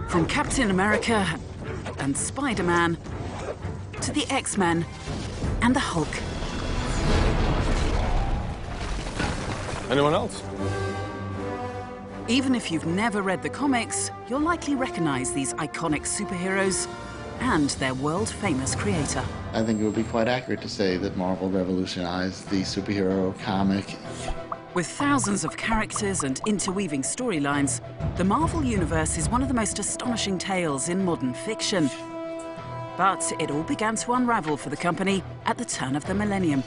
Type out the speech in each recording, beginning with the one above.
From Captain America and Spider-Man to the X-Men and the Hulk. Anyone else? Even if you've never read the comics, you'll likely recognize these iconic superheroes and their world-famous creator. I think it would be quite accurate to say that Marvel revolutionized the superhero comic. With thousands of characters and interweaving storylines, the Marvel Universe is one of the most astonishing tales in modern fiction. But it all began to unravel for the company at the turn of the millennium.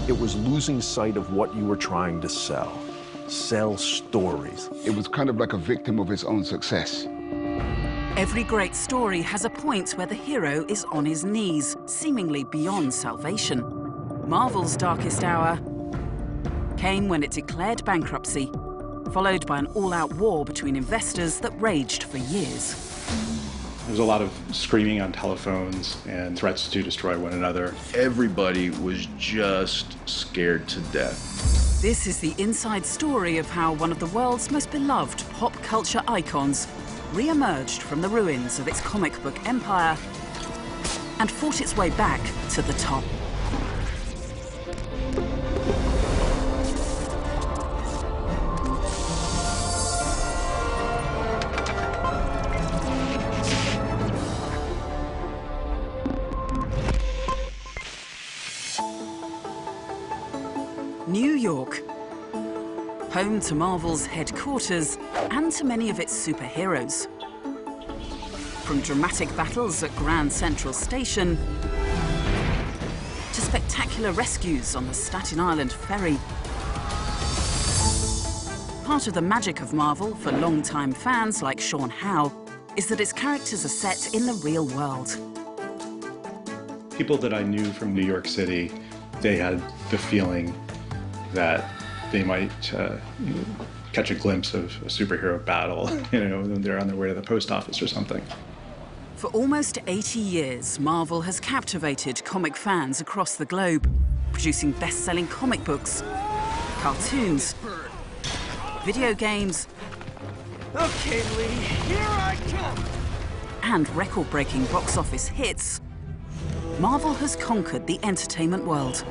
It was losing sight of what you were trying to sell. Sell stories. It was kind of like a victim of his own success. Every great story has a point where the hero is on his knees, seemingly beyond salvation. Marvel's darkest hour came when it declared bankruptcy, followed by an all-out war between investors that raged for years. There was a lot of screaming on telephones and threats to destroy one another. Everybody was just scared to death. This is the inside story of how one of the world's most beloved pop culture icons re-emerged from the ruins of its comic book empire and fought its way back to the top. New York, home to Marvel's headquarters and to many of its superheroes. From dramatic battles at Grand Central Station to spectacular rescues on the Staten Island ferry. Part of the magic of Marvel for longtime fans like Sean Howe is that its characters are set in the real world. People that I knew from New York City, they had the feeling that they might catch a glimpse of a superhero battle, when they're on their way to the post office or something. For almost 80 years, Marvel has captivated comic fans across the globe, producing best-selling comic books, cartoons, video games, Okay, Lee, here I come! and record-breaking box office hits. Marvel has conquered the entertainment world.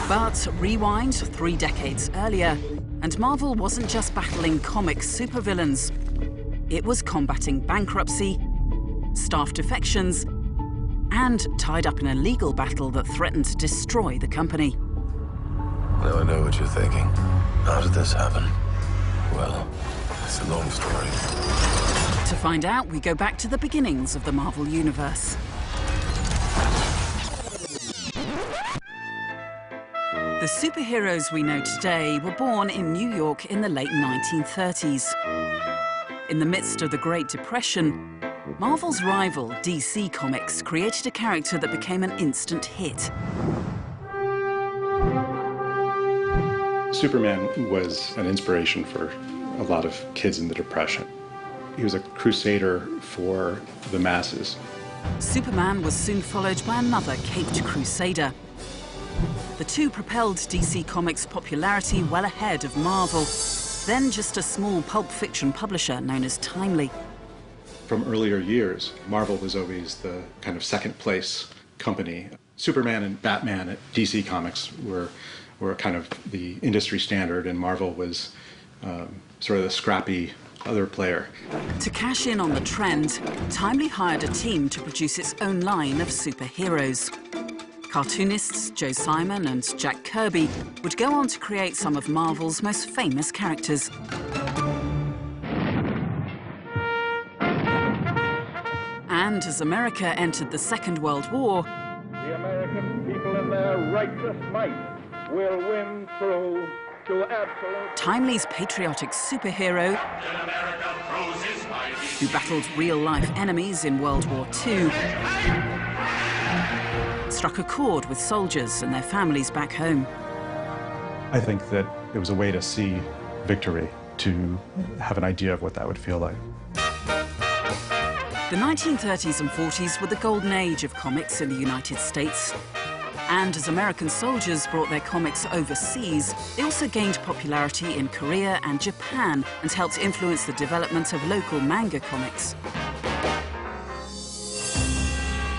But rewind 3 decades earlier, and Marvel wasn't just battling comic supervillains. It was combating bankruptcy, staff defections, and tied up in a legal battle that threatened to destroy the company. Now I know what you're thinking. How did this happen? Well, it's a long story. To find out, we go back to the beginnings of the Marvel Universe. The superheroes we know today were born in New York in the late 1930s. In the midst of the Great Depression, Marvel's rival, DC Comics, created a character that became an instant hit. Superman was an inspiration for a lot of kids in the Depression. He was a crusader for the masses. Superman was soon followed by another caped crusader. The two propelled DC Comics' popularity well ahead of Marvel, then just a small pulp fiction publisher known as Timely. From earlier years, Marvel was always the kind of second-place company. Superman and Batman at DC Comics were kind of the industry standard, and Marvel was sort of the scrappy other player. To cash in on the trend, Timely hired a team to produce its own line of superheroes. Cartoonists Joe Simon and Jack Kirby would go on to create some of Marvel's most famous characters. And as America entered the Second World War, the American people in their righteous might will win through to absolute... Timely's patriotic superhero, who battled real-life enemies in World War II, struck a chord with soldiers and their families back home. I think that it was a way to see victory, to have an idea of what that would feel like. The 1930s and 40s were the golden age of comics in the United States. And as American soldiers brought their comics overseas, they also gained popularity in Korea and Japan and helped influence the development of local manga comics.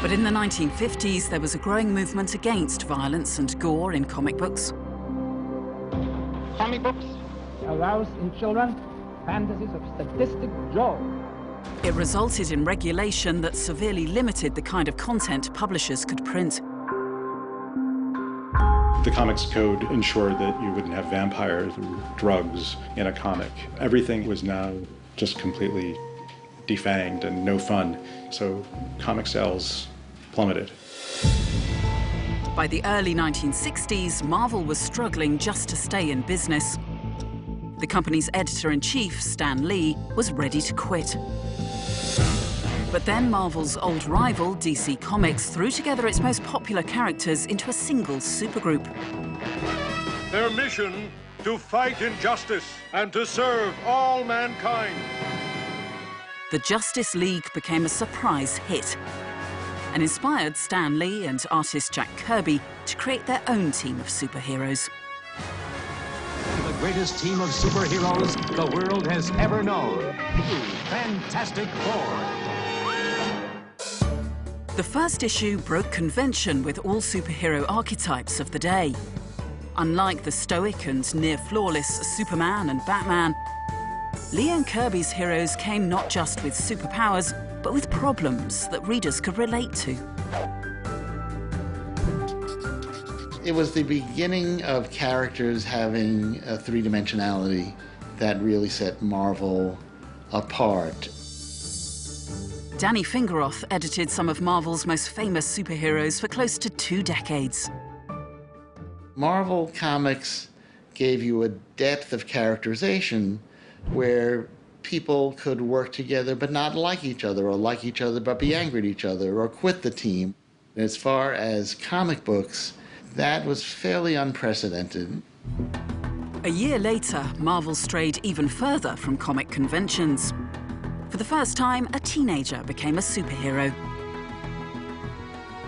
But in the 1950s, there was a growing movement against violence and gore in comic books. Comic books arouse in children fantasies of sadistic joy. It resulted in regulation that severely limited the kind of content publishers could print. The Comics Code ensured that you wouldn't have vampires and drugs in a comic. Everything was now just completely defanged and no fun, so comic sales plummeted. By the early 1960s, Marvel was struggling just to stay in business. The company's editor-in-chief, Stan Lee, was ready to quit. But then Marvel's old rival, DC Comics, threw together its most popular characters into a single supergroup. Their mission: to fight injustice and to serve all mankind. The Justice League became a surprise hit and inspired Stan Lee and artist Jack Kirby to create their own team of superheroes. The greatest team of superheroes the world has ever known. Fantastic Four. The first issue broke convention with all superhero archetypes of the day. Unlike the stoic and near-flawless Superman and Batman, Lee and Kirby's heroes came not just with superpowers, but with problems that readers could relate to. It was the beginning of characters having a three-dimensionality that really set Marvel apart. Danny Fingeroth edited some of Marvel's most famous superheroes for close to 2 decades. Marvel Comics gave you a depth of characterization where people could work together but not like each other, or like each other but be angry at each other, or quit the team. As far as comic books, that was fairly unprecedented. A year later, Marvel strayed even further from comic conventions. For the first time, a teenager became a superhero.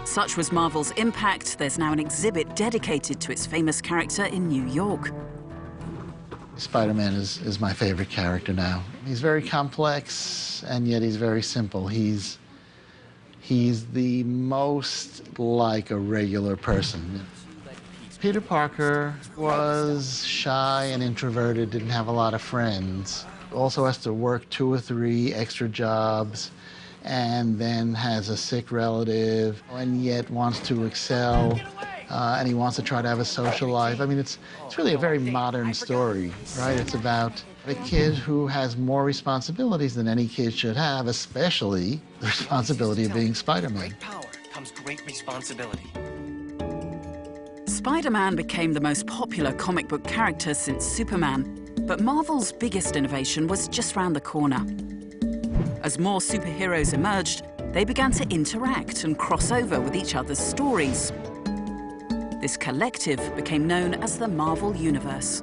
Such was Marvel's impact, there's now an exhibit dedicated to its famous character in New York. Spider-Man is my favorite character now. He's very complex, and yet he's very simple. He's the most like a regular person. Peter Parker was shy and introverted, didn't have a lot of friends. Also has to work 2 or 3 extra jobs, and then has a sick relative, and yet wants to excel, and he wants to try to have a social life. I mean, it's really a very modern story, right? It's about a kid who has more responsibilities than any kid should have, especially the responsibility of being Spider-Man. Great power comes great responsibility. Spider-Man became the most popular comic book character since Superman, but Marvel's biggest innovation was just round the corner. As more superheroes emerged, they began to interact and cross over with each other's stories. This collective became known as the Marvel Universe.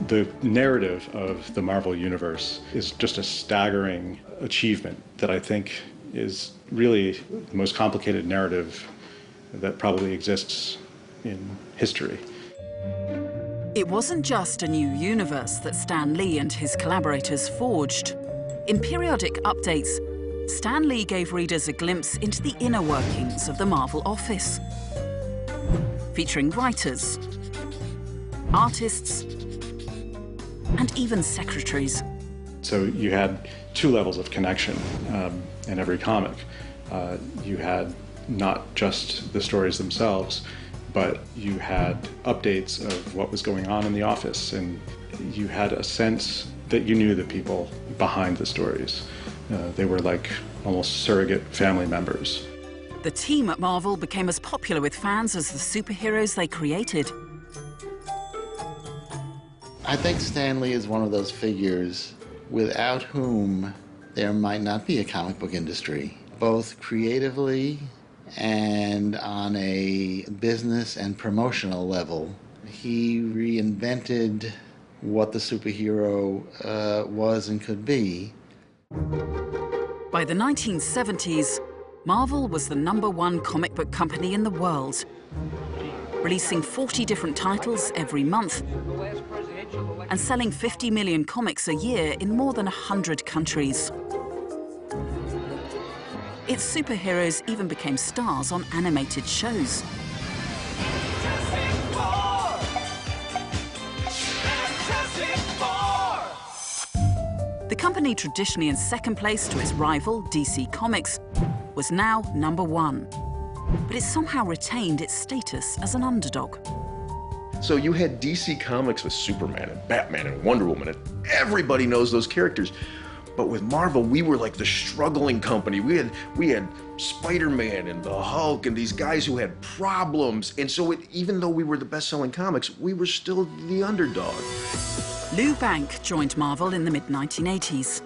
The narrative of the Marvel Universe is just a staggering achievement that I think is really the most complicated narrative that probably exists in history. It wasn't just a new universe that Stan Lee and his collaborators forged. In periodic updates, Stan Lee gave readers a glimpse into the inner workings of the Marvel office, featuring writers, artists, and even secretaries. So you had 2 levels of connection in every comic. You had not just the stories themselves, but you had updates of what was going on in the office, and you had a sense that you knew the people behind the stories. They were like almost surrogate family members. The team at Marvel became as popular with fans as the superheroes they created. I think Stan Lee is one of those figures without whom there might not be a comic book industry, both creatively and on a business and promotional level. He reinvented what the superhero was and could be. By the 1970s, Marvel was the #1 comic book company in the world, releasing 40 different titles every month and selling 50 million comics a year in more than 100 countries. Its superheroes even became stars on animated shows. The company, traditionally in second place to its rival, DC Comics, was now #1. But it somehow retained its status as an underdog. So you had DC Comics with Superman and Batman and Wonder Woman, and everybody knows those characters. But with Marvel, we were like the struggling company. We had Spider-Man and the Hulk and these guys who had problems. And so even though we were the best-selling comics, we were still the underdog. Lou Bank joined Marvel in the mid-1980s.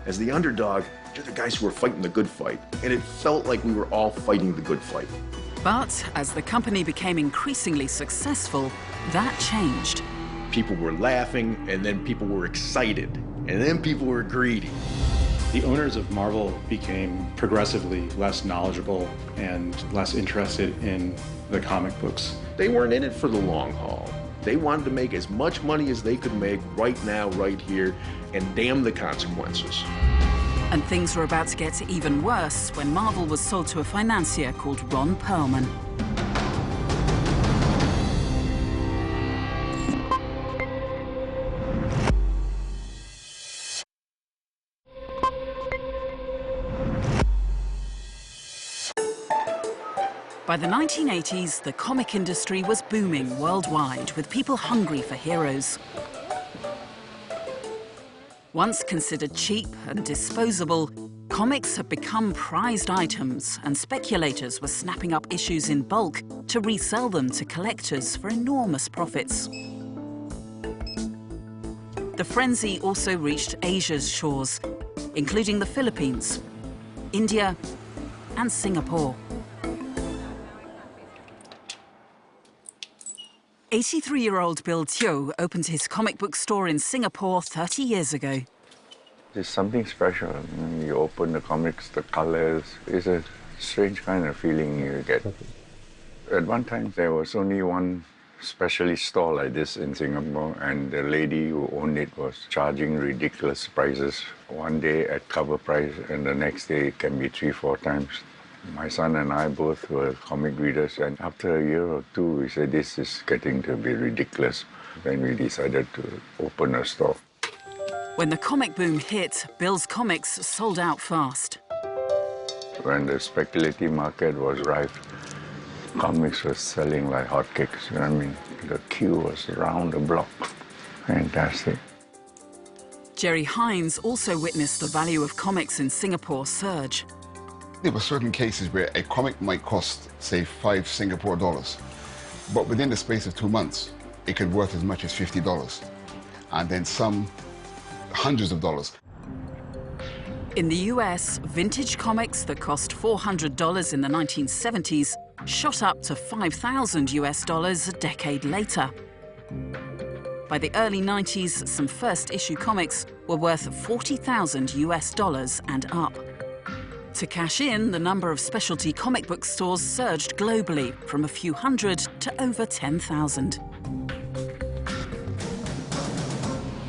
As the underdog, you're the guys who were fighting the good fight. And it felt like we were all fighting the good fight. But as the company became increasingly successful, that changed. People were laughing, and then people were excited, and then people were greedy. The owners of Marvel became progressively less knowledgeable and less interested in the comic books. They weren't in it for the long haul. They wanted to make as much money as they could make right now, right here, and damn the consequences. And things were about to get even worse when Marvel was sold to a financier called Ron Perlman. By the 1980s, the comic industry was booming worldwide, with people hungry for heroes. Once considered cheap and disposable, comics had become prized items, and speculators were snapping up issues in bulk to resell them to collectors for enormous profits. The frenzy also reached Asia's shores, including the Philippines, India, and Singapore. 83-year-old Bill Teo opened his comic book store in Singapore 30 years ago. There's something special. You open the comics, the colors. It's a strange kind of feeling you get. At one time, there was only one specialist store like this in Singapore, and the lady who owned it was charging ridiculous prices. One day at cover price, and the next day it can be 3-4 times. My son and I both were comic readers, and after a year or two, we said, this is getting to be ridiculous. Then we decided to open a store. When the comic boom hit, Bill's comics sold out fast. When the speculative market was rife, comics were selling like hotcakes. I mean, the queue was around the block. Fantastic. Jerry Hines also witnessed the value of comics in Singapore surge. There were certain cases where a comic might cost, say, $5 Singapore, but within the space of 2 months, it could be worth as much as $50, and then some hundreds of dollars. In the US, vintage comics that cost $400 in the 1970s shot up to $5,000 a decade later. By the early 90s, some first-issue comics were worth $40,000 and up. To cash in, the number of specialty comic book stores surged globally from a few hundred to over 10,000.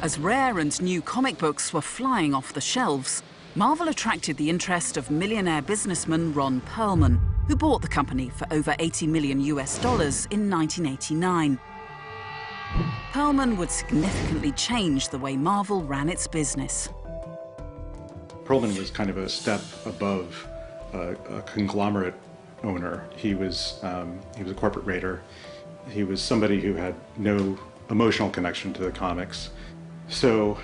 As rare and new comic books were flying off the shelves, Marvel attracted the interest of millionaire businessman Ron Perlman, who bought the company for over $80 million in 1989. Perlman would significantly change the way Marvel ran its business. Perlman was kind of a step above a conglomerate owner. He was a corporate raider. He was somebody who had no emotional connection to the comics. So,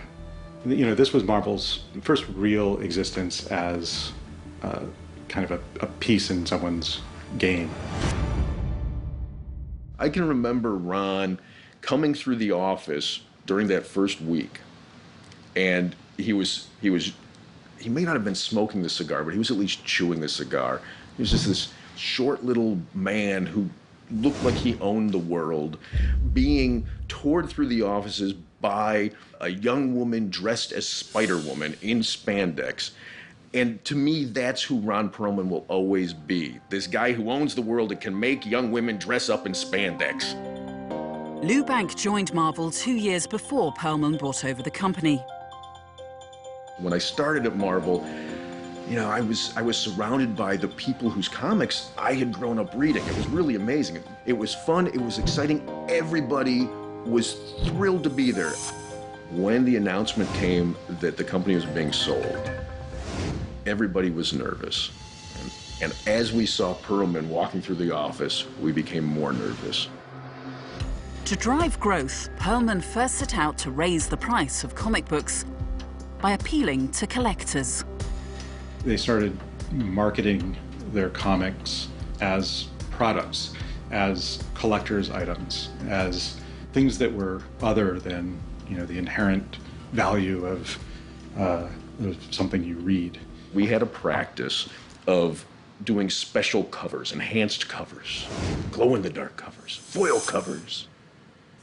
you know, this was Marvel's first real existence as kind of a piece in someone's game. I can remember Ron coming through the office during that first week, and he may not have been smoking the cigar, but he was at least chewing the cigar. He was just this short little man who looked like he owned the world, being toured through the offices by a young woman dressed as Spider-Woman in spandex. And to me, that's who Ron Perlman will always be. This guy who owns the world and can make young women dress up in spandex. Lou Bank joined Marvel 2 years before Perlman brought over the company. When I started at Marvel, you know, I was surrounded by the people whose comics I had grown up reading. It was really amazing. It was fun, it was exciting. Everybody was thrilled to be there. When the announcement came that the company was being sold, everybody was nervous. And as we saw Perlman walking through the office, we became more nervous. To drive growth, Perlman first set out to raise the price of comic books by appealing to collectors. They started marketing their comics as products, as collector's items, as things that were other than, you know, the inherent value of something you read. We had a practice of doing special covers, enhanced covers, glow-in-the-dark covers, foil covers,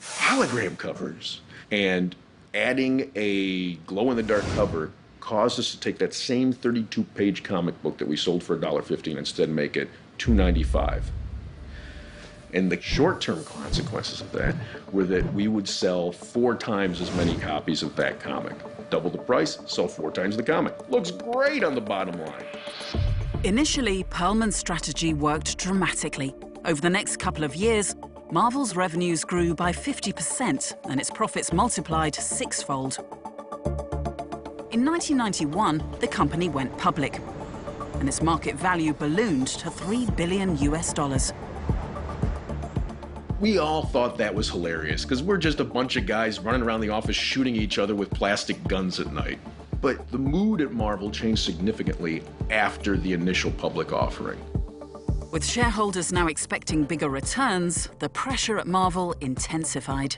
hologram covers, and adding a glow-in-the-dark cover caused us to take that same 32-page comic book that we sold for $1.50 and instead make it $2.95. And the short-term consequences of that were that we would sell 4 times as many copies of that comic. Double the price, sell 4 times the comic. Looks great on the bottom line. Initially, Perlman's strategy worked dramatically. Over the next couple of years, Marvel's revenues grew by 50% and its profits multiplied 6-fold. In 1991, the company went public, and its market value ballooned to $3 billion. We all thought that was hilarious, because we're just a bunch of guys running around the office shooting each other with plastic guns at night. But the mood at Marvel changed significantly after the initial public offering. With shareholders now expecting bigger returns, the pressure at Marvel intensified.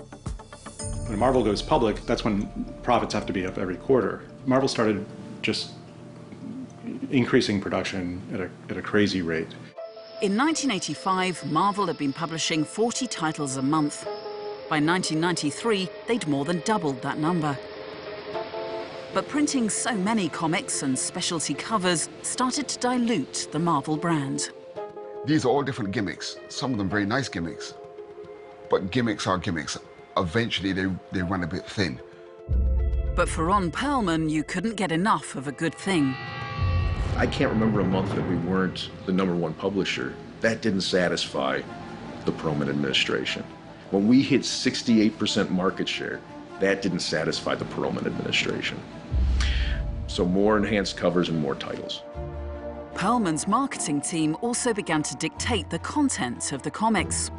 When Marvel goes public, that's when profits have to be up every quarter. Marvel started just increasing production at a crazy rate. In 1985, Marvel had been publishing 40 titles a month. By 1993, they'd more than doubled that number. But printing so many comics and specialty covers started to dilute the Marvel brand. These are all different gimmicks, some of them very nice gimmicks, but gimmicks are gimmicks. Eventually, they run a bit thin. But for Ron Perlman, you couldn't get enough of a good thing. I can't remember a month that we weren't the #1 publisher. That didn't satisfy the Perlman administration. When we hit 68% market share, that didn't satisfy the Perlman administration. So more enhanced covers and more titles. Perlman's marketing team also began to dictate the content of the comics.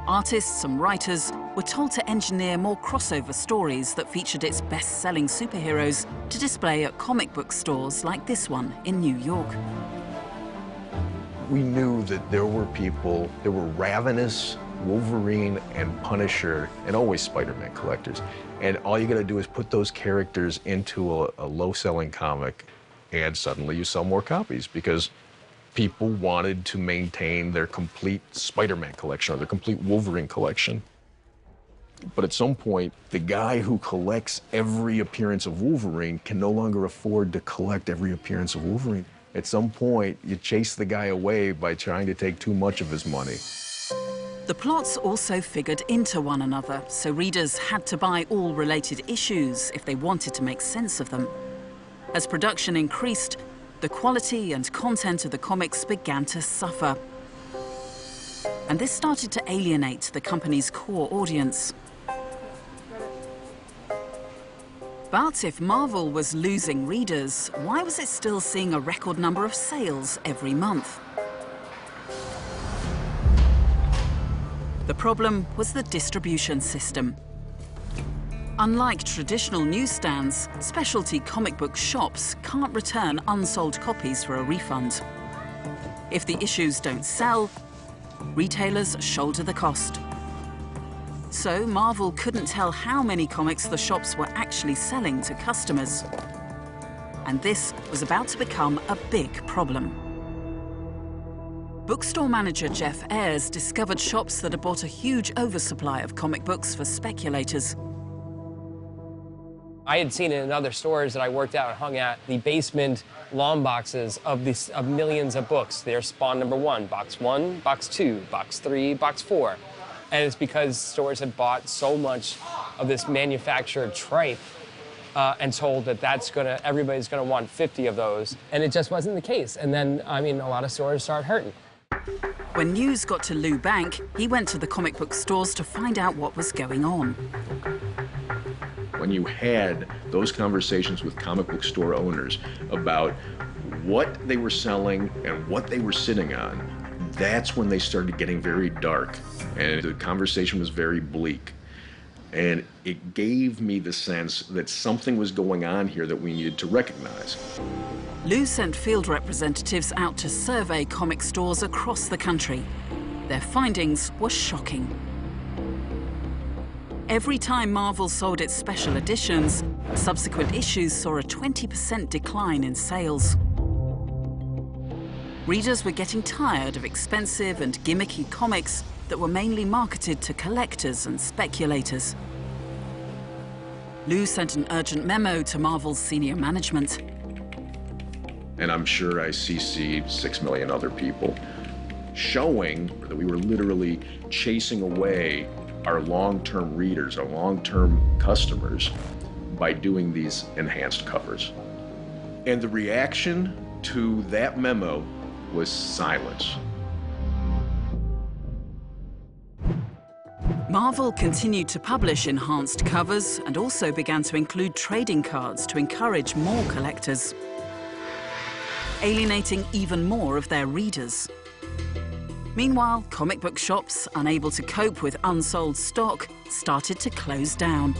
Artists and writers were told to engineer more crossover stories that featured its best-selling superheroes to display at comic book stores like this one in New York. We knew that there were people, there were ravenous Wolverine and Punisher and always Spider-Man collectors. And all you gotta do is put those characters into a low-selling comic and suddenly you sell more copies because people wanted to maintain their complete Spider-Man collection or their complete Wolverine collection. But at some point, the guy who collects every appearance of Wolverine can no longer afford to collect every appearance of Wolverine. At some point, you chase the guy away by trying to take too much of his money. The plots also figured into one another, so readers had to buy all related issues if they wanted to make sense of them. As production increased, the quality and content of the comics began to suffer. And this started to alienate the company's core audience. But if Marvel was losing readers, why was it still seeing a record number of sales every month? The problem was the distribution system. Unlike traditional newsstands, specialty comic book shops can't return unsold copies for a refund. If the issues don't sell, retailers shoulder the cost. So Marvel couldn't tell how many comics the shops were actually selling to customers. And this was about to become a big problem. Bookstore manager Jeff Ayres discovered shops that had bought a huge oversupply of comic books for speculators. I had seen in other stores that I worked at and hung at the basement long boxes of millions of books. There's Spawn #1, box 1, box 2, box 3, box 4. And it's because stores had bought so much of this manufactured tripe and told that everybody's gonna want 50 of those. And it just wasn't the case. And then, I mean, a lot of stores started hurting. When news got to Lou Bank, he went to the comic book stores to find out what was going on. When you had those conversations with comic book store owners about what they were selling and what they were sitting on, that's when they started getting very dark, and the conversation was very bleak. And it gave me the sense that something was going on here that we needed to recognize. Lou sent field representatives out to survey comic stores across the country. Their findings were shocking. Every time Marvel sold its special editions, subsequent issues saw a 20% decline in sales. Readers were getting tired of expensive and gimmicky comics that were mainly marketed to collectors and speculators. Lou sent an urgent memo to Marvel's senior management. And I'm sure I CC'd 6 million other people, showing that we were literally chasing away our long-term readers, our long-term customers, by doing these enhanced covers. And the reaction to that memo was silence. Marvel continued to publish enhanced covers and also began to include trading cards to encourage more collectors, alienating even more of their readers. Meanwhile, comic book shops, unable to cope with unsold stock, started to close down.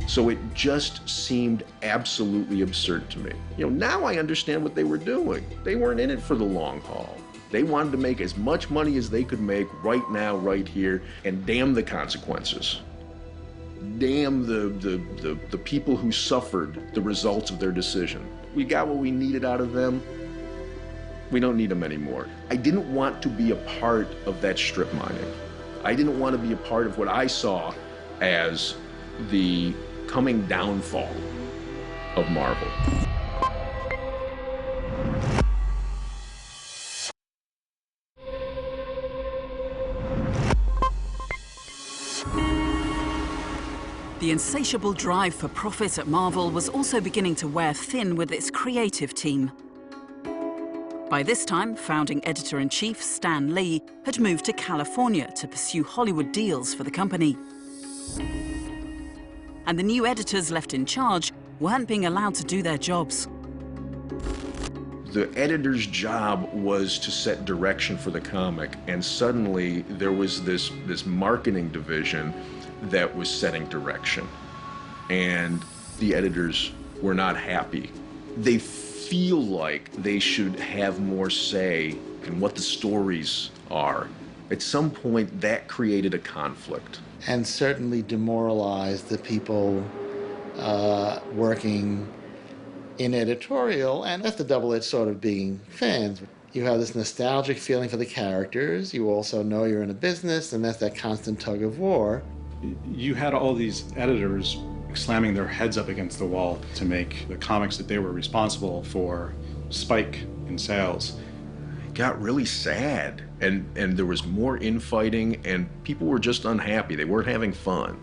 So it just seemed absolutely absurd to me. You know, now I understand what they were doing. They weren't in it for the long haul. They wanted to make as much money as they could make right now, right here, and damn the consequences. Damn the people who suffered the results of their decision. We got what we needed out of them. We don't need them anymore. I didn't want to be a part of that strip mining. I didn't want to be a part of what I saw as the coming downfall of Marvel. The insatiable drive for profit at Marvel was also beginning to wear thin with its creative team. By this time, founding editor-in-chief Stan Lee had moved to California to pursue Hollywood deals for the company. And the new editors left in charge weren't being allowed to do their jobs. The editor's job was to set direction for the comic, and suddenly there was this marketing division that was setting direction. And the editors were not happy. They feel like they should have more say in what the stories are. At some point, that created a conflict. And certainly demoralized the people working in editorial, and that's the double-edged sword of being fans. You have this nostalgic feeling for the characters, you also know you're in a business, and that's that constant tug of war. You had all these editors slamming their heads up against the wall to make the comics that they were responsible for spike in sales. It got really sad, and there was more infighting, and people were just unhappy. They weren't having fun.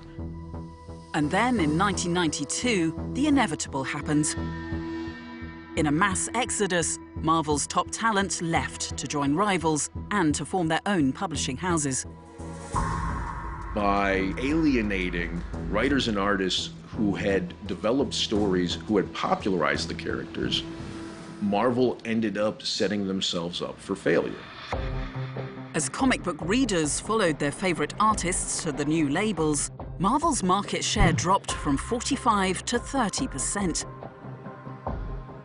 And then in 1992, the inevitable happened. In a mass exodus, Marvel's top talent left to join rivals and to form their own publishing houses. By alienating writers and artists who had developed stories, who had popularized the characters, Marvel ended up setting themselves up for failure. As comic book readers followed their favorite artists to the new labels, Marvel's market share dropped from 45% to 30%.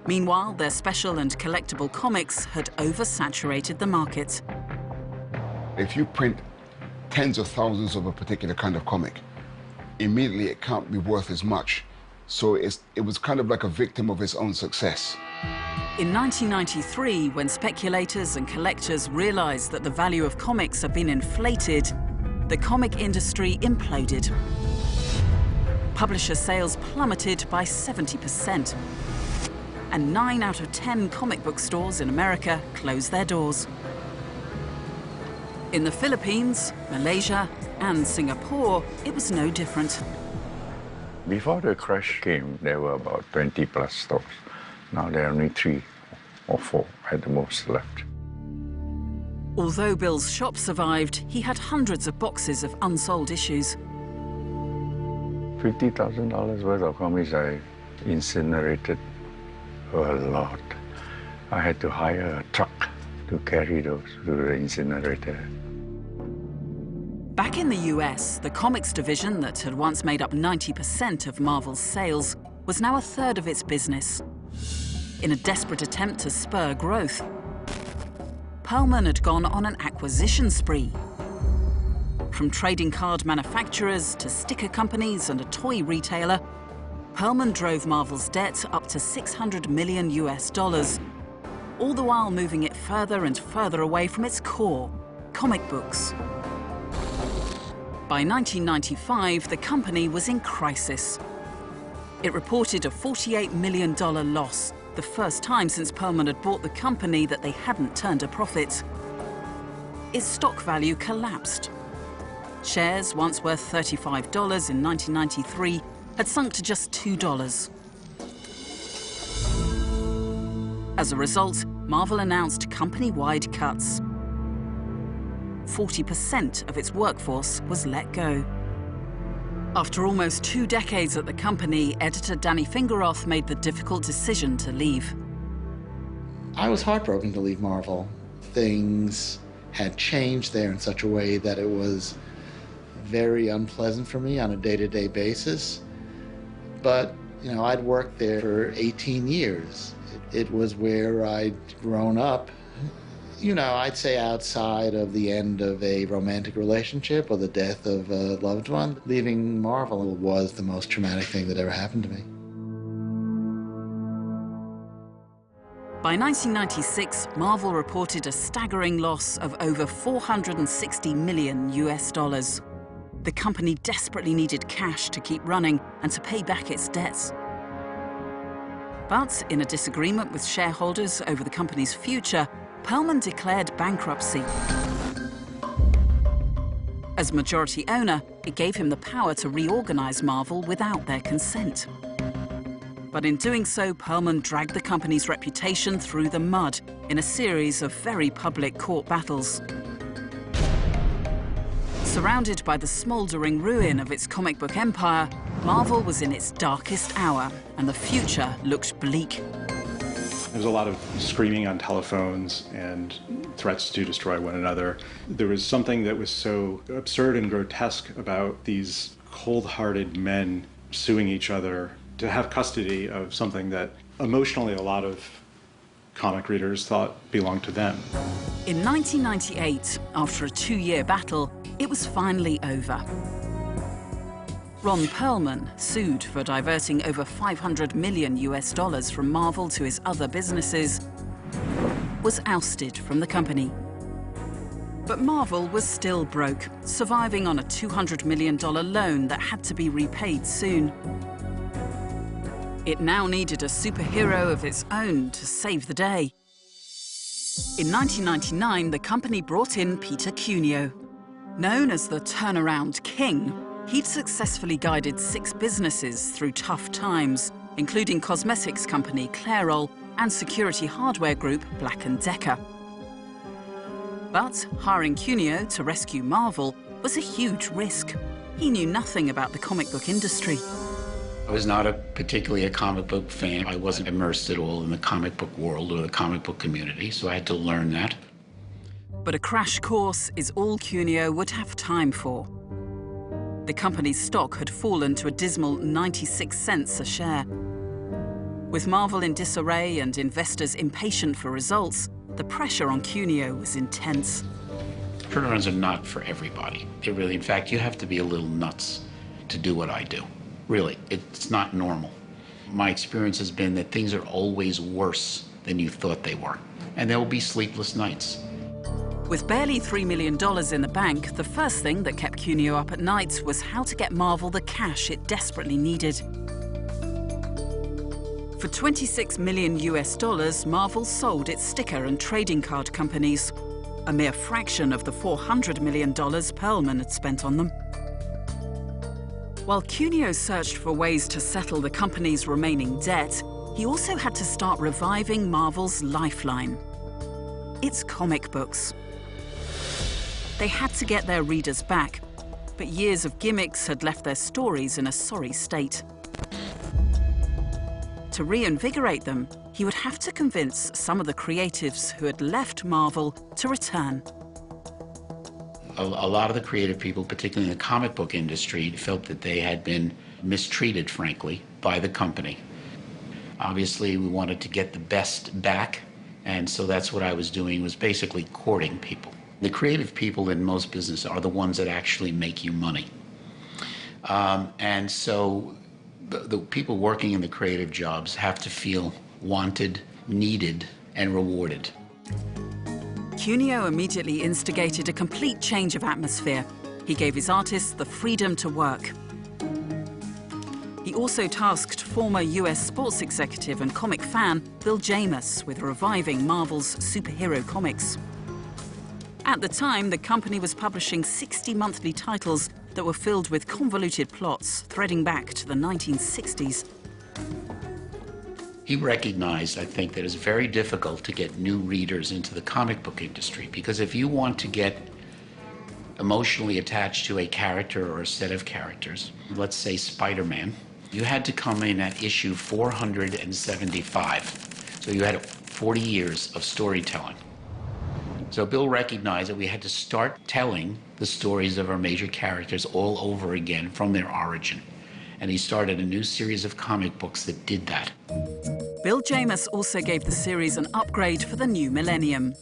Meanwhile, their special and collectible comics had oversaturated the market. If you print tens of thousands of a particular kind of comic, immediately it can't be worth as much. So it was kind of like a victim of its own success. In 1993, when speculators and collectors realized that the value of comics had been inflated, the comic industry imploded. Publisher sales plummeted by 70%. And 9 out of 10 comic book stores in America closed their doors. In the Philippines, Malaysia, and Singapore, it was no different. Before the crash came, there were about 20 plus stores. Now there are only 3 or 4 at the most left. Although Bill's shop survived, he had hundreds of boxes of unsold issues. $50,000 worth of comics I incinerated. A lot. I had to hire a truck to carry those to the incinerator. Back in the US, the comics division that had once made up 90% of Marvel's sales was now a third of its business. In a desperate attempt to spur growth, Perlman had gone on an acquisition spree. From trading card manufacturers to sticker companies and a toy retailer, Perlman drove Marvel's debt up to $600 million US, all the while moving it further and further away from its core, comic books. By 1995, the company was in crisis. It reported a $48 million loss, the first time since Perlman had bought the company that they hadn't turned a profit. Its stock value collapsed. Shares, once worth $35 in 1993, had sunk to just $2. As a result, Marvel announced company-wide cuts. 40% of its workforce was let go. After almost 2 decades at the company, editor Danny Fingeroth made the difficult decision to leave. I was heartbroken to leave Marvel. Things had changed there in such a way that it was very unpleasant for me on a day-to-day basis. But, you know, I'd worked there for 18 years. It was where I'd grown up. You know, I'd say outside of the end of a romantic relationship or the death of a loved one, leaving Marvel was the most traumatic thing that ever happened to me. By 1996, Marvel reported a staggering loss of over $460 million US. The company desperately needed cash to keep running and to pay back its debts. But in a disagreement with shareholders over the company's future, Perlman declared bankruptcy. As majority owner, it gave him the power to reorganize Marvel without their consent. But in doing so, Perlman dragged the company's reputation through the mud in a series of very public court battles. Surrounded by the smoldering ruin of its comic book empire, Marvel was in its darkest hour, and the future looked bleak. There was a lot of screaming on telephones and threats to destroy one another. There was something that was so absurd and grotesque about these cold-hearted men suing each other to have custody of something that emotionally a lot of comic readers thought belonged to them. In 1998, after a 2-year battle, it was finally over. Ron Perlman, sued for diverting over $500 million US from Marvel to his other businesses, was ousted from the company. But Marvel was still broke, surviving on a $200 million loan that had to be repaid soon. It now needed a superhero of its own to save the day. In 1999, the company brought in Peter Cuneo. Known as the Turnaround King, he'd successfully guided 6 businesses through tough times, including cosmetics company Clairol and security hardware group Black & Decker. But hiring Cuneo to rescue Marvel was a huge risk. He knew nothing about the comic book industry. I was not particularly a comic book fan. I wasn't immersed at all in the comic book world or the comic book community, so I had to learn that. But a crash course is all Cuneo would have time for. The company's stock had fallen to a dismal 96 cents a share. With Marvel in disarray and investors impatient for results, the pressure on Cuneo was intense. Turnarounds are not for everybody. In fact, you have to be a little nuts to do what I do. Really, it's not normal. My experience has been that things are always worse than you thought they were. And there will be sleepless nights. With barely $3 million in the bank, the first thing that kept Cuneo up at night was how to get Marvel the cash it desperately needed. For $26 million US, Marvel sold its sticker and trading card companies, a mere fraction of the $400 million Perlman had spent on them. While Cuneo searched for ways to settle the company's remaining debt, he also had to start reviving Marvel's lifeline: its comic books. They had to get their readers back, but years of gimmicks had left their stories in a sorry state. To reinvigorate them, he would have to convince some of the creatives who had left Marvel to return. A lot of the creative people, particularly in the comic book industry, felt that they had been mistreated, frankly, by the company. Obviously, we wanted to get the best back, and so that's what I was doing, was basically courting people. The creative people in most business are the ones that actually make you money. And so the people working in the creative jobs have to feel wanted, needed, and rewarded. Cuneo immediately instigated a complete change of atmosphere. He gave his artists the freedom to work. He also tasked former US sports executive and comic fan Bill James with reviving Marvel's superhero comics. At the time, the company was publishing 60 monthly titles that were filled with convoluted plots threading back to the 1960s. He recognized, I think, that it's very difficult to get new readers into the comic book industry, because if you want to get emotionally attached to a character or a set of characters, let's say Spider-Man, you had to come in at issue 475. So you had 40 years of storytelling. So Bill recognized that we had to start telling the stories of our major characters all over again from their origin. And he started a new series of comic books that did that. Bill James also gave the series an upgrade for the new millennium.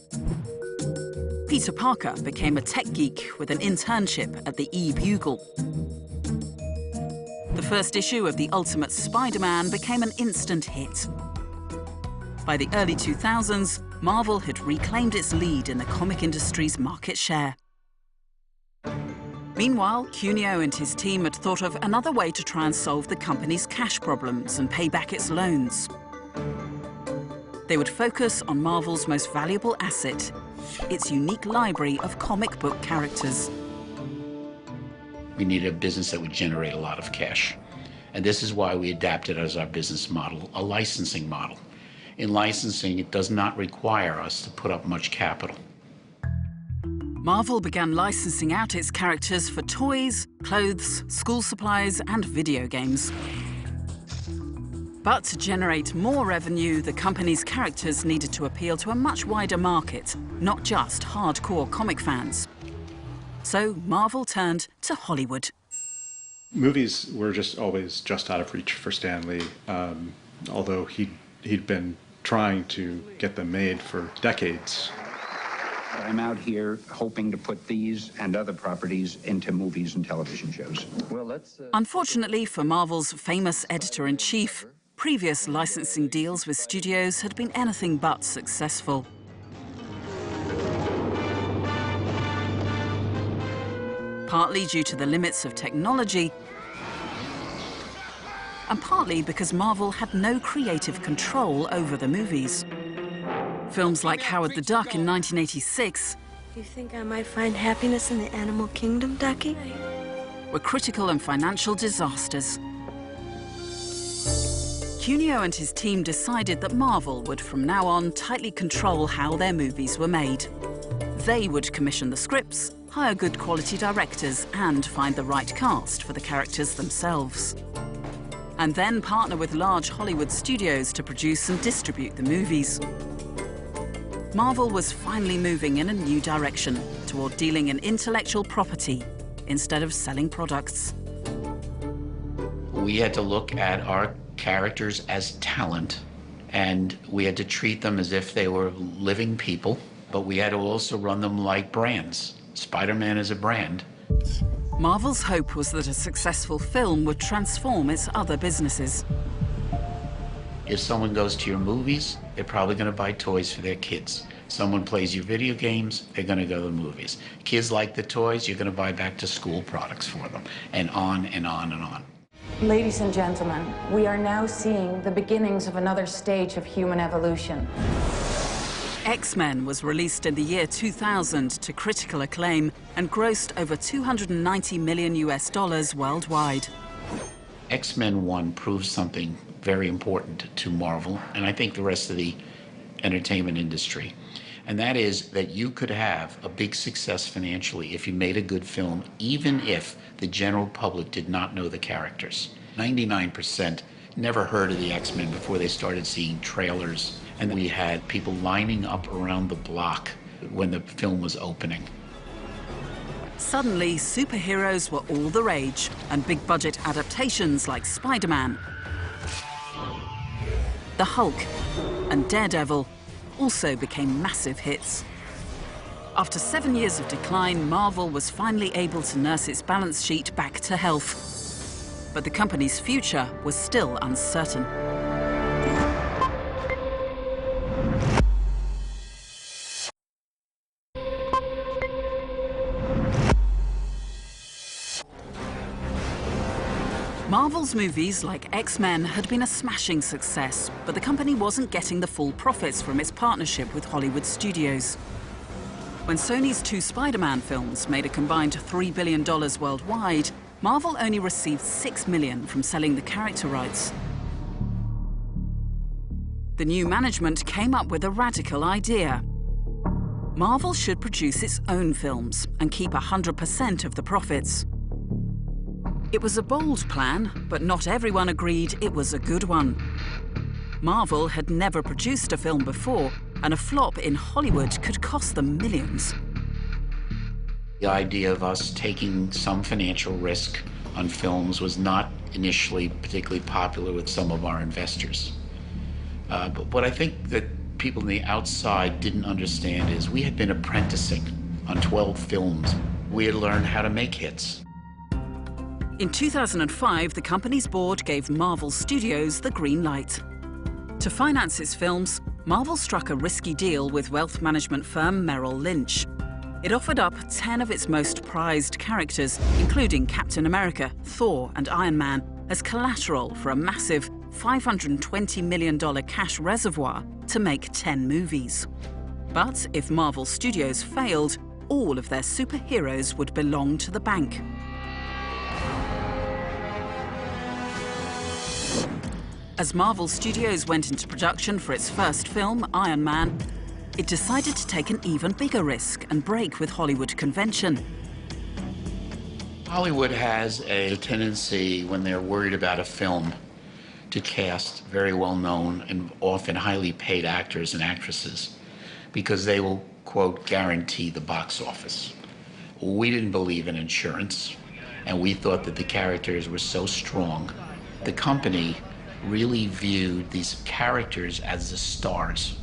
Peter Parker became a tech geek with an internship at the E-Bugle. The first issue of The Ultimate Spider-Man became an instant hit. By the early 2000s, Marvel had reclaimed its lead in the comic industry's market share. Meanwhile, Cuneo and his team had thought of another way to try and solve the company's cash problems and pay back its loans. They would focus on Marvel's most valuable asset, its unique library of comic book characters. We needed a business that would generate a lot of cash. And this is why we adapted as our business model, a licensing model. In licensing, it does not require us to put up much capital. Marvel began licensing out its characters for toys, clothes, school supplies, and video games. But to generate more revenue, the company's characters needed to appeal to a much wider market, not just hardcore comic fans. So Marvel turned to Hollywood. Movies were just always just out of reach for Stan Lee, although he'd been trying to get them made for decades. I'm out here hoping to put these and other properties into movies and television shows. Well, Unfortunately for Marvel's famous editor-in-chief, previous licensing deals with studios had been anything but successful. Partly due to the limits of technology, and partly because Marvel had no creative control over the movies. Films like Howard the Duck in 1986 You think I might find happiness in the animal kingdom, Ducky? were critical and financial disasters. Cuneo and his team decided that Marvel would from now on tightly control how their movies were made. They would commission the scripts, hire good quality directors, and find the right cast for the characters themselves. And then partner with large Hollywood studios to produce and distribute the movies. Marvel was finally moving in a new direction toward dealing in intellectual property instead of selling products. We had to look at our characters as talent, and we had to treat them as if they were living people, but we had to also run them like brands. Spider-Man is a brand. Marvel's hope was that a successful film would transform its other businesses. If someone goes to your movies, they're probably going to buy toys for their kids. Someone plays your video games, they're going to go to the movies. Kids like the toys, you're going to buy back to school products for them, and on and on and on. Ladies and gentlemen, we are now seeing the beginnings of another stage of human evolution. X-Men was released in the year 2000 to critical acclaim and grossed over $290 million worldwide. X-Men 1 proved something very important to Marvel, and I think the rest of the entertainment industry. And that is that you could have a big success financially if you made a good film, even if the general public did not know the characters. 99% never heard of the X-Men before they started seeing trailers. And we had people lining up around the block when the film was opening. Suddenly, superheroes were all the rage, and big-budget adaptations like Spider-Man, the Hulk, and Daredevil also became massive hits. After 7 years of decline, Marvel was finally able to nurse its balance sheet back to health. But the company's future was still uncertain. Marvel's movies like X-Men had been a smashing success, but the company wasn't getting the full profits from its partnership with Hollywood studios. When Sony's 2 Spider-Man films made a combined $3 billion worldwide, Marvel only received $6 million from selling the character rights. The new management came up with a radical idea. Marvel should produce its own films and keep 100% of the profits. It was a bold plan, but not everyone agreed it was a good one. Marvel had never produced a film before, and a flop in Hollywood could cost them millions. The idea of us taking some financial risk on films was not initially particularly popular with some of our investors. But what I think that people on the outside didn't understand is we had been apprenticing on 12 films. We had learned how to make hits. In 2005, the company's board gave Marvel Studios the green light. To finance its films, Marvel struck a risky deal with wealth management firm Merrill Lynch. It offered up 10 of its most prized characters, including Captain America, Thor, and Iron Man, as collateral for a massive $520 million cash reservoir to make 10 movies. But if Marvel Studios failed, all of their superheroes would belong to the bank. As Marvel Studios went into production for its first film, Iron Man, it decided to take an even bigger risk and break with Hollywood convention. Hollywood has a tendency, when they're worried about a film, to cast very well-known and often highly paid actors and actresses because they will, quote, guarantee the box office. We didn't believe in insurance, and we thought that the characters were so strong. The company really viewed these characters as the stars.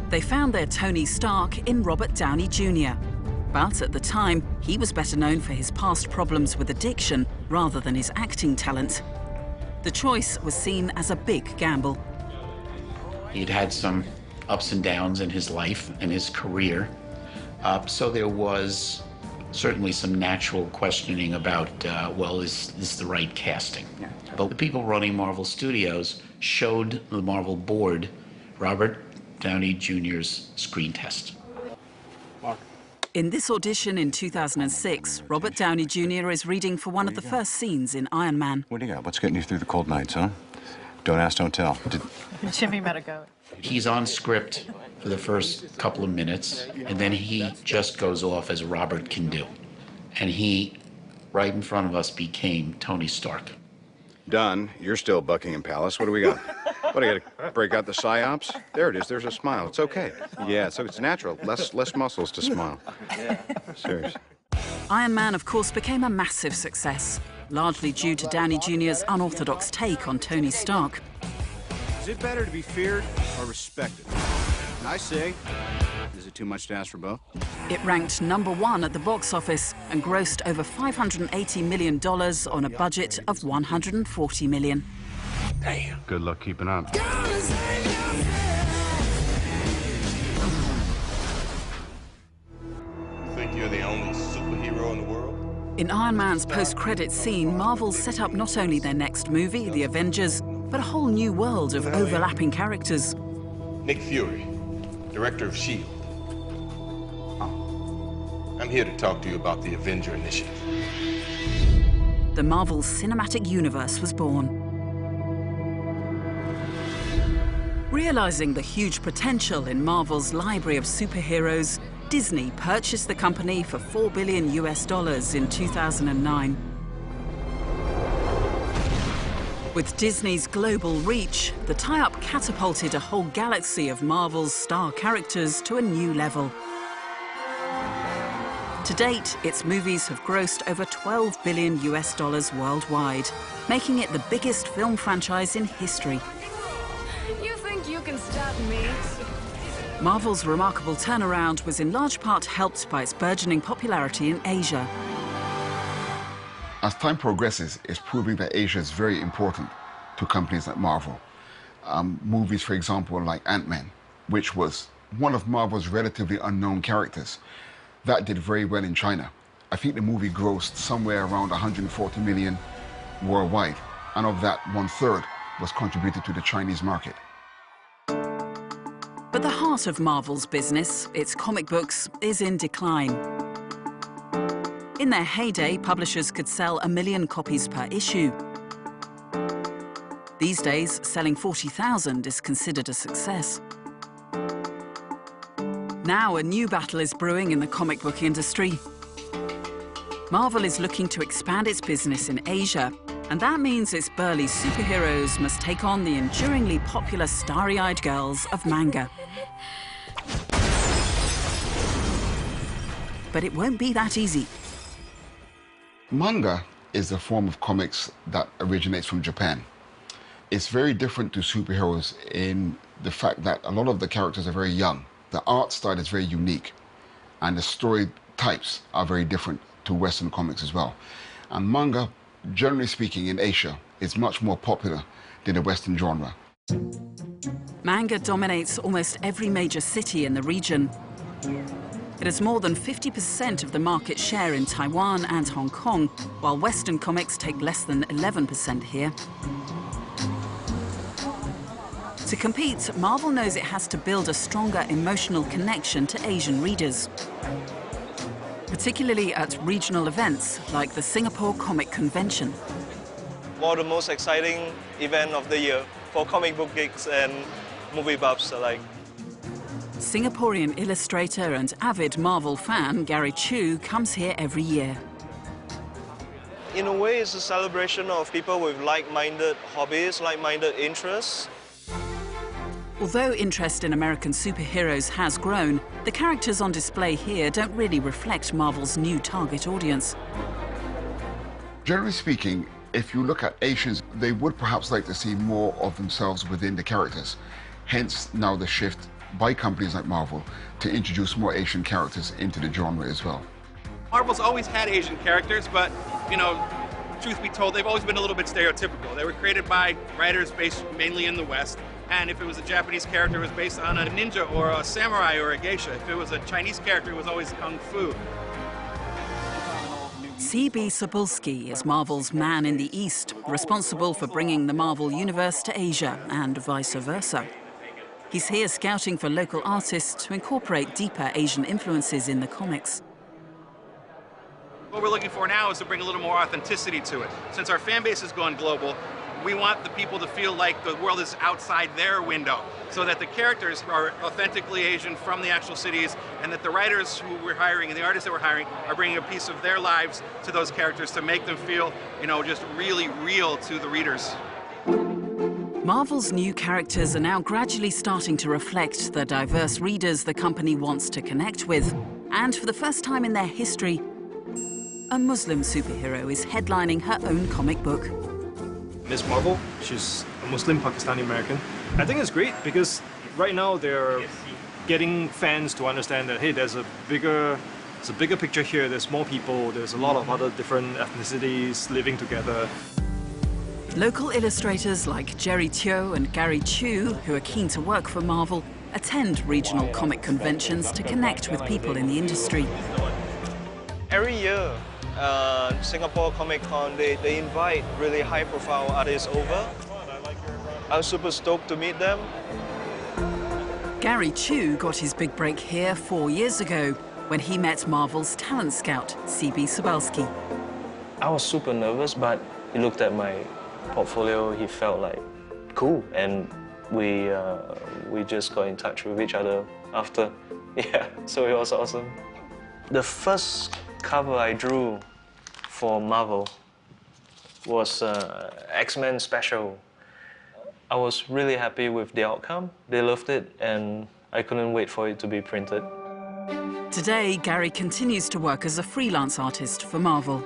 They found their Tony Stark in Robert Downey Jr. But at the time, he was better known for his past problems with addiction rather than his acting talent. The choice was seen as a big gamble. He'd had some ups and downs in his life and his career, so there was certainly some natural questioning about, well, is this the right casting? Yeah. But the people running Marvel Studios showed the Marvel board Robert Downey Jr.'s screen test. In this audition in 2006, Robert Downey Jr. is reading for one of the first scenes in Iron Man. What do you got? What's getting you through the cold nights, huh? Don't ask, don't tell. Jimmy better go. He's on script for the first couple of minutes, and then he just goes off as Robert can do. And he, right in front of us, became Tony Stark. Done. You're still Buckingham Palace. What do we got? What, I gotta break out the psyops? There it is. There's a smile. It's okay. Yeah, so it's natural. Less muscles to smile. Seriously. Iron Man, of course, became a massive success, largely due to Downey Jr.'s unorthodox take on Tony Stark. Is it better to be feared or respected? I say, is it too much to ask for both? It ranked #1 at the box office and grossed over $580 million on a budget of $140 million. Damn. Good luck keeping up. In Iron Man's post-credit scene, Marvel set up not only their next movie, The Avengers, but a whole new world of overlapping characters. Nick Fury, director of S.H.I.E.L.D. I'm here to talk to you about the Avenger Initiative. The Marvel Cinematic Universe was born. Realizing the huge potential in Marvel's library of superheroes, Disney purchased the company for $4 billion in 2009. With Disney's global reach, the tie-up catapulted a whole galaxy of Marvel's star characters to a new level. To date, its movies have grossed over $12 billion worldwide, making it the biggest film franchise in history. You think you can stop me? Marvel's remarkable turnaround was in large part helped by its burgeoning popularity in Asia. As time progresses, it's proving that Asia is very important to companies like Marvel. Movies, for example, like Ant-Man, which was one of Marvel's relatively unknown characters, that did very well in China. I think the movie grossed somewhere around 140 million worldwide, and of that, 1/3 was contributed to the Chinese market. But the heart of Marvel's business, its comic books, is in decline. In their heyday, publishers could sell 1 million copies per issue. These days, selling 40,000 is considered a success. Now a new battle is brewing in the comic book industry. Marvel is looking to expand its business in Asia, and that means its burly superheroes must take on the enduringly popular starry-eyed girls of manga. But it won't be that easy. Manga is a form of comics that originates from Japan. It's very different to superheroes in the fact that a lot of the characters are very young. The art style is very unique, and the story types are very different to Western comics as well. And manga, generally speaking, in Asia, is much more popular than the Western genre. Manga dominates almost every major city in the region. It has more than 50% of the market share in Taiwan and Hong Kong, while Western comics take less than 11% here. To compete, Marvel knows it has to build a stronger emotional connection to Asian readers, particularly at regional events like the Singapore Comic Convention. One of the most exciting event of the year for comic book geeks and movie buffs alike. Singaporean illustrator and avid Marvel fan Gary Chu comes here every year. In a way, it's a celebration of people with like-minded hobbies, like-minded interests. Although interest in American superheroes has grown, the characters on display here don't really reflect Marvel's new target audience. Generally speaking, if you look at Asians, they would perhaps like to see more of themselves within the characters. Hence, now the shift by companies like Marvel to introduce more Asian characters into the genre as well. Marvel's always had Asian characters, but, you know, truth be told, they've always been a little bit stereotypical. They were created by writers based mainly in the West. And if it was a Japanese character, it was based on a ninja or a samurai or a geisha. If it was a Chinese character, it was always kung fu. C.B. Cebulski is Marvel's man in the East, responsible for bringing the Marvel universe to Asia and vice versa. He's here scouting for local artists to incorporate deeper Asian influences in the comics. What we're looking for now is to bring a little more authenticity to it. Since our fan base has gone global, we want the people to feel like the world is outside their window, so that the characters are authentically Asian from the actual cities, and that the writers who we're hiring and the artists that we're hiring are bringing a piece of their lives to those characters to make them feel, you know, just really real to the readers. Marvel's new characters are now gradually starting to reflect the diverse readers the company wants to connect with. And for the first time in their history, a Muslim superhero is headlining her own comic book. Miss Marvel, she's a Muslim Pakistani American. I think it's great because right now they're getting fans to understand that, hey, there's a bigger picture here, there's more people, there's a lot of other different ethnicities living together. Local illustrators like Jerry Teo and Gary Chu, who are keen to work for Marvel, attend regional comic conventions to connect with people in the industry. Every year, Singapore Comic Con, they invite really high-profile artists over. I was super stoked to meet them. Gary Chu got his big break here 4 years ago when he met Marvel's talent scout, C.B. Sobalski. I was super nervous, but he looked at my portfolio, he felt like cool, and we just got in touch with each other after. Yeah, so it was awesome. The first cover I drew for Marvel was X-Men Special. I was really happy with the outcome. They loved it, and I couldn't wait for it to be printed. Today, Gary continues to work as a freelance artist for Marvel.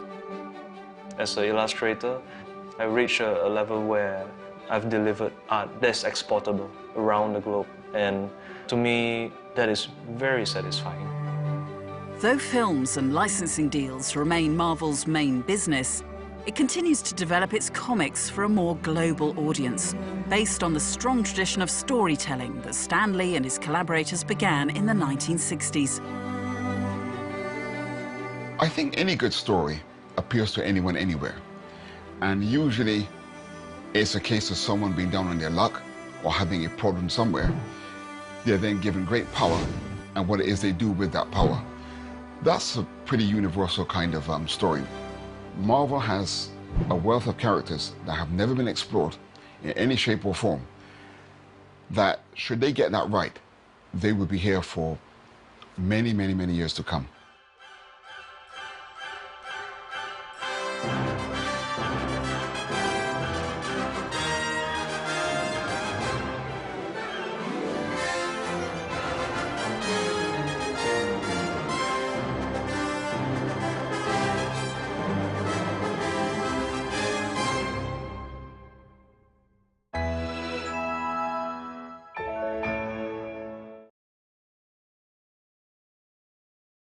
As an illustrator, I reached a level where I've delivered art that's exportable around the globe, and to me, that is very satisfying. Though films and licensing deals remain Marvel's main business, it continues to develop its comics for a more global audience, based on the strong tradition of storytelling that Stan Lee and his collaborators began in the 1960s. I think any good story appeals to anyone anywhere. And usually it's a case of someone being down on their luck or having a problem somewhere. They're then given great power and what it is they do with that power. That's a pretty universal kind of story. Marvel has a wealth of characters that have never been explored in any shape or form, that should they get that right, they would be here for many, many, many years to come.